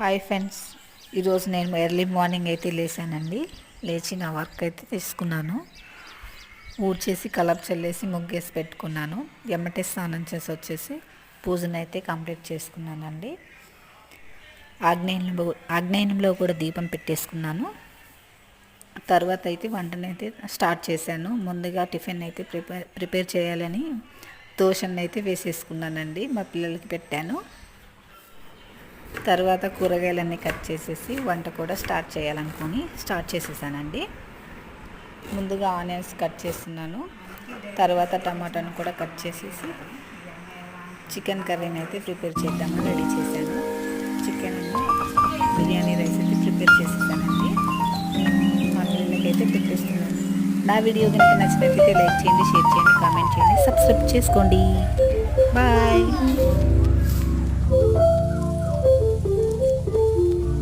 Hi friends, ఈరోజు నేను early morning అయితే లేచానండి. లేచి నా వర్క్ అయితే తీసుకున్నాను. ఊడ్చేసి కలర్ చల్లేసి ముగ్గేసి పెట్టుకున్నాను. ఎమ్మటే స్నానం చేసి వచ్చేసి పూజనైతే కంప్లీట్ చేసుకున్నానండి. ఆగ్నేయంలో కూడా దీపం పెట్టేసుకున్నాను. తర్వాత అయితే వంటనైతే స్టార్ట్ చేశాను. ముందుగా టిఫిన్ అయితే ప్రిపేర్ చేయాలని దోశను అయితే వేసేసుకున్నానండి. మా పిల్లలకి పెట్టాను. తర్వాత కూరగాయలన్నీ కట్ చేసేసి వంట కూడా స్టార్ట్ చేసేసానండి. ముందుగా ఆనియన్స్ కట్ చేస్తున్నాను. తర్వాత టమాటాను కూడా కట్ చేసేసి చికెన్ కర్రీని అయితే ప్రిపేర్ చేద్దామని రెడీ చేశాను. చికెన్ బిర్యానీ రైస్ అయితే ప్రిపేర్ చేసేసానండి. మా పిల్లలకైతే పెట్టేస్తున్నాను. నా వీడియో కనుక నచ్చినట్లయితే లైక్ చేయండి, షేర్ చేయండి, కామెంట్ చేయండి, సబ్స్క్రైబ్ చేసుకోండి. బాయ్.